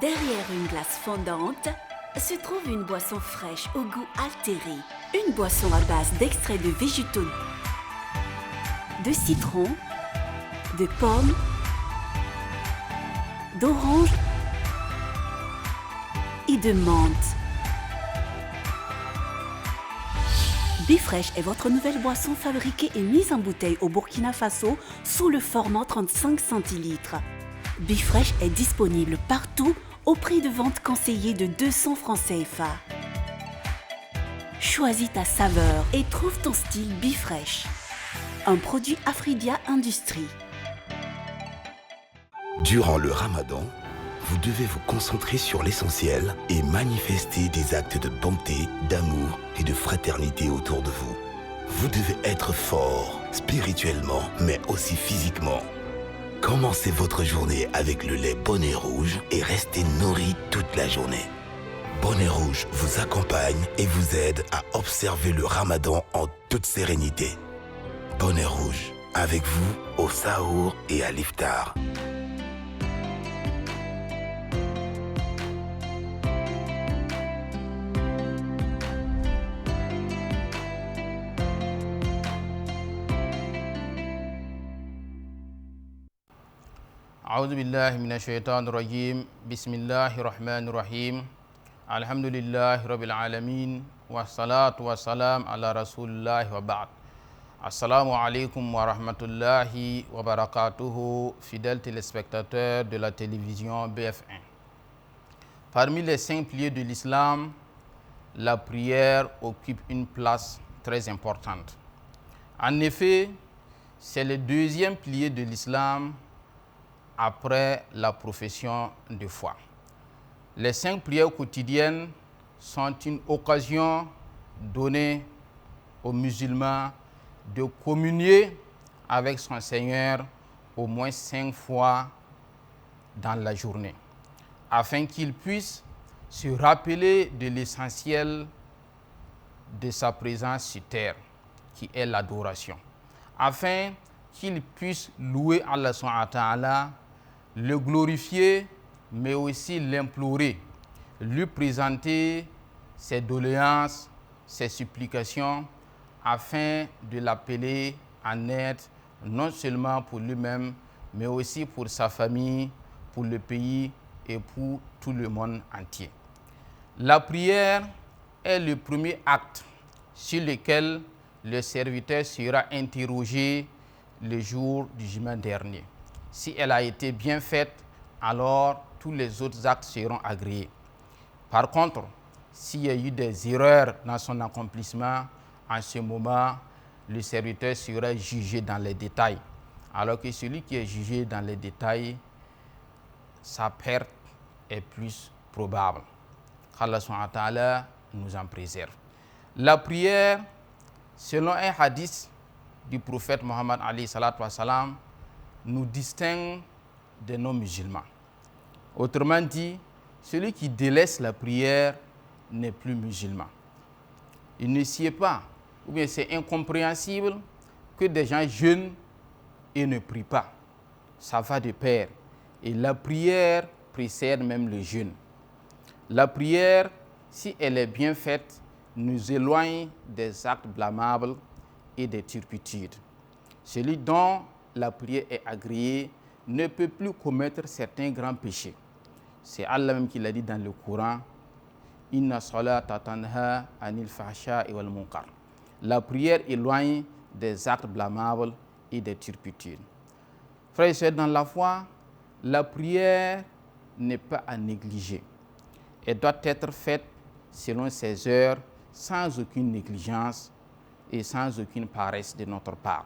Derrière une glace fondante se trouve une boisson fraîche au goût altéré. Une boisson à base d'extraits de végétaux, de citron, de pomme, d'orange et de menthe. Bifresh est votre nouvelle boisson fabriquée et mise en bouteille au Burkina Faso sous le format 35 centilitres. Bifresh est disponible partout au prix de vente conseillé de 200 francs CFA. Choisis ta saveur et trouve ton style Bifresh. Un produit Afridia Industrie. Durant le Ramadan, vous devez vous concentrer sur l'essentiel et manifester des actes de bonté, d'amour et de fraternité autour de vous. Vous devez être fort, spirituellement, mais aussi physiquement. Commencez votre journée avec le lait Bonnet Rouge et restez nourri toute la journée. Bonnet Rouge vous accompagne et vous aide à observer le Ramadan en toute sérénité. Bonnet Rouge, avec vous au Sahour et à l'Iftar. أعوذ بالله من الشيطان الرجيم بسم الله الرحمن الرحيم الحمد لله رب العالمين والصلاة والسلام على رسول الله وبعد Assalamu alaikum wa rahmatullahi wa barakatuhu, fidèles téléspectateurs de la télévision BF1. Parmi les 5 piliers de l'islam, la prière occupe une place très importante. En effet, c'est le deuxième pilier de l'islam après la profession de foi. Les 5 prières quotidiennes sont une occasion donnée aux musulmans de communier avec son Seigneur au moins 5 fois dans la journée, afin qu'il puisse se rappeler de l'essentiel de sa présence sur terre, qui est l'adoration, afin qu'il puisse louer Allah subhanahu wa ta'ala, le glorifier, mais aussi l'implorer, lui présenter ses doléances, ses supplications, afin de l'appeler en aide, non seulement pour lui-même, mais aussi pour sa famille, pour le pays et pour tout le monde entier. La prière est le premier acte sur lequel le serviteur sera interrogé le jour du jugement dernier. Si elle a été bien faite, alors tous les autres actes seront agréés. Par contre, s'il y a eu des erreurs dans son accomplissement, en ce moment, le serviteur sera jugé dans les détails. Alors que celui qui est jugé dans les détails, sa perte est plus probable. Allah subhanahu wa ta'ala nous en préserve. La prière, selon un hadith du prophète Mohammed alayhi salatu wa salam, nous distingue des non-musulmans. Autrement dit, celui qui délaisse la prière n'est plus musulman. Il ne s'y est pas, ou bien c'est incompréhensible que des gens jeûnent et ne prient pas. Ça va de pair. Et la prière précède même le jeûne. La prière, si elle est bien faite, nous éloigne des actes blâmables et des turpitudes. Celui dont la prière est agréée ne peut plus commettre certains grands péchés. C'est Allah même qui l'a dit dans le Coran. Inna salata tanha anil fahsha'i wal munkar. La prière éloigne des actes blâmables et des turpitudes. Frères et sœurs, dans la foi, la prière n'est pas à négliger. Elle doit être faite selon ses heures, sans aucune négligence et sans aucune paresse de notre part.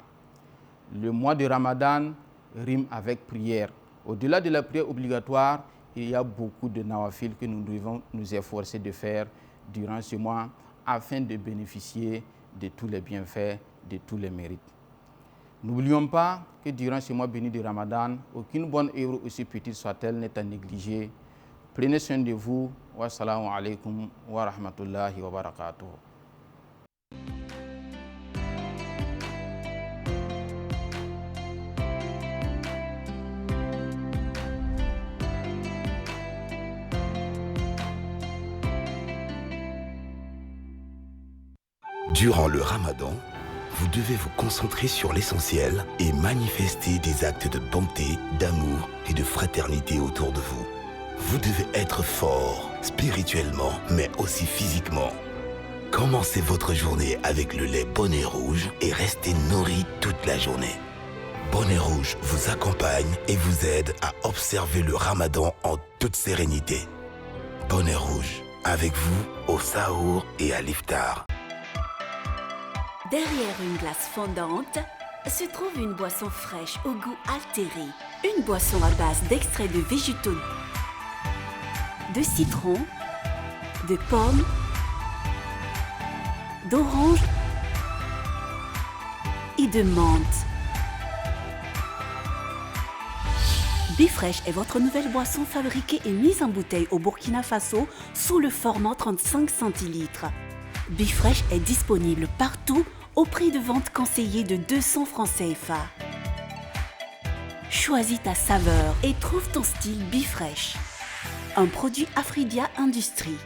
Le mois de Ramadan rime avec prière. Au-delà de la prière obligatoire, il y a beaucoup de nawafil que nous devons nous efforcer de faire durant ce mois afin de bénéficier de tous les bienfaits, de tous les mérites. N'oublions pas que durant ce mois béni de Ramadan, aucune bonne œuvre, aussi petite soit-elle, n'est à négliger. Prenez soin de vous. Wassalamu alaikum wa rahmatullahi wa barakatuh. Durant le Ramadan, vous devez vous concentrer sur l'essentiel et manifester des actes de bonté, d'amour et de fraternité autour de vous. Vous devez être fort, spirituellement, mais aussi physiquement. Commencez votre journée avec le lait Bonnet Rouge et restez nourri toute la journée. Bonnet Rouge vous accompagne et vous aide à observer le Ramadan en toute sérénité. Bonnet Rouge, avec vous au Sahour et à l'Iftar. Derrière une glace fondante se trouve une boisson fraîche au goût altéré. Une boisson à base d'extraits de végétaux, de citron, de pomme, d'orange et de menthe. Bifresh est votre nouvelle boisson fabriquée et mise en bouteille au Burkina Faso sous le format 35 centilitres. Bifresh est disponible partout au prix de vente conseillé de 200 francs CFA. Choisis ta saveur et trouve ton style Bifresh. Un produit Afridia Industrie.